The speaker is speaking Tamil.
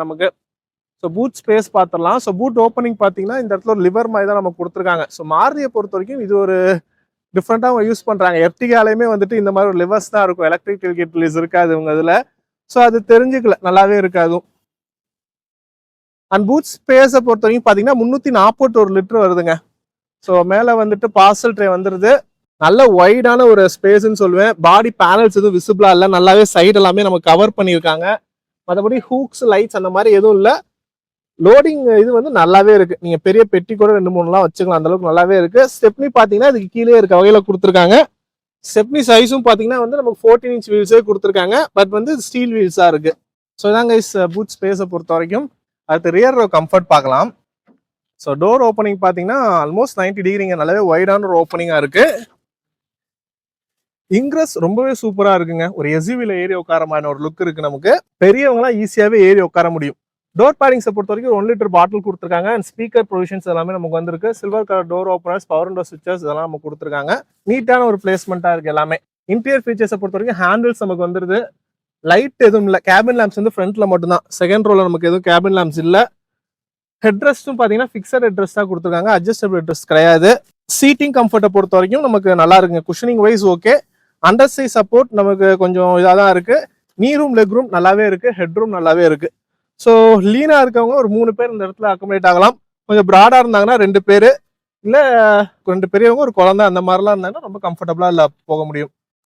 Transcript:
நமக்கு. ஸோ பூட் ஸ்பேஸ் பார்த்துடலாம். ஸோ பூட் ஓப்பனிங் பார்த்தீங்கன்னா இந்த இடத்துல ஒரு லிவர் மாதிரி தான் நமக்கு கொடுத்துருக்காங்க. ஸோ மாருதியை பொறுத்த வரைக்கும் இது ஒரு டிஃப்ரெண்ட்டாக அவங்க யூஸ் பண்ணுறாங்க. எர்டிகாலையுமே வந்துட்டு இந்த மாதிரி ஒரு லிவர்ஸ் தான் இருக்கும். எலக்ட்ரிக் டெலிகேட் ரிலீஸ் இருக்காது இவங்க இதில். ஸோ அது தெரிஞ்சுக்கல, நல்லாவே இருக்காது. அண்ட் பூட் ஸ்பேஸை பொறுத்த வரைக்கும் பார்த்தீங்கன்னா 341 லிட்டர் வருதுங்க. ஸோ மேலே வந்துட்டு பார்சல் ட்ரே வந்துடுது. நல்ல வைடான ஒரு ஸ்பேஸ்ன்னு சொல்லுவேன். பாடி பேனல்ஸ் எதுவும் விசிபிளா இல்லை, நல்லாவே சைடு எல்லாமே நம்ம கவர் பண்ணியிருக்காங்க. மற்றபடி ஹூக்ஸ் லைட்ஸ் அந்த மாதிரி எதுவும் இல்லை. லோடிங் இது வந்து நல்லாவே இருக்கு. நீங்க பெரிய பெட்டி கூட 2-3 வச்சுக்கலாம், அந்த அளவுக்கு நல்லாவே இருக்கு. ஸ்டெப்னி பாத்தீங்கன்னா இதுக்கு கீழே இருக்க வகையில கொடுத்துருக்காங்க. ஸ்டெப்னி சைஸும் பாத்தீங்கன்னா வந்து நமக்கு 14 இன்ச் வீல்ஸே கொடுத்துருக்காங்க. பட் வந்து ஸ்டீல் வீல்ஸா இருக்கு. ஸோ இதாங்க பூட் ஸ்பேஸை பொறுத்த வரைக்கும். அடுத்து ரியர் ரோ கம்ஃபர்ட் பார்க்கலாம். ஸோ டோர் ஓப்பனிங் பார்த்தீங்கன்னா ஆல்மோஸ்ட் 90 டிகிரிங்க, நல்லாவே வைடான ஒரு ஓப்பனிங்காக இருக்கு. இங்கிரஸ் ரொம்பவே சூப்பராக இருக்குங்க. ஒரு எஸ்யூவில ஏறி உட்காரமான ஒரு லுக் இருக்கு நமக்கு. பெரியவங்களாம் ஈஸியாகவே ஏறி உட்கார முடியும். டோர் பேடிங்ஸை பொறுத்த வரைக்கும் 1 லிட்டர் பாட்டில் கொடுத்துருக்காங்க. அண்ட் ஸ்பீக்கர் ப்ரொவிஷன்ஸ் எல்லாமே நமக்கு வந்திருக்கு. Silver colour door openers, power window switches இதெல்லாம் நமக்கு கொடுத்துருக்காங்க. நீட்டான ஒரு பிளேஸ்மெண்ட்டாக இருக்கு எல்லாமே. இன்டீரியர் ஃபீச்சர்ஸை பொறுத்த வரைக்கும் ஹேண்டில்ஸ் நமக்கு வந்துருது. லைட் எதுவும் இல்லை. கேபின் லேம்ப்ஸ் வந்து ஃப்ரண்ட்ல மட்டும்தான். செகண்ட் ரோல நமக்கு எதுவும் கேபின் லேம்ப்ஸ் இல்லை. ஹெட்ரெஸ்ட்டும் பார்த்தீங்கன்னா ஃபிக்ஸட் ஹெட்ரெஸ்ட் தான் கொடுத்துருக்காங்க. அட்ஜஸ்டபிள் ஹெட்ரெஸ்ட் கிடையாது. சீட்டிங் கம்ஃபர்ட்டை பொறுத்த வரைக்கும் நமக்கு நல்லா இருக்குங்க. Cushioning wise okay. Under thigh support நமக்கு கொஞ்சம் இதாக தான் இருக்கு. நீ ரூம் லெக் ரூம் நல்லாவே இருக்கு. ஹெட் ரூம் நல்லாவே இருக்கு. ஸோ லீனா இருக்கவங்க ஒரு 3 பேர் இந்த இடத்துல அக்கோமடேட் ஆகலாம். கொஞ்சம் ப்ராடா இருந்தாங்கன்னா 2 பேர், இல்லை 2 பெரியவங்க ஒரு குழந்தை அந்த மாதிரிலாம் இருந்தாங்கன்னா ரொம்ப கம்ஃபர்டபுளா இல்லை போக முடியும்.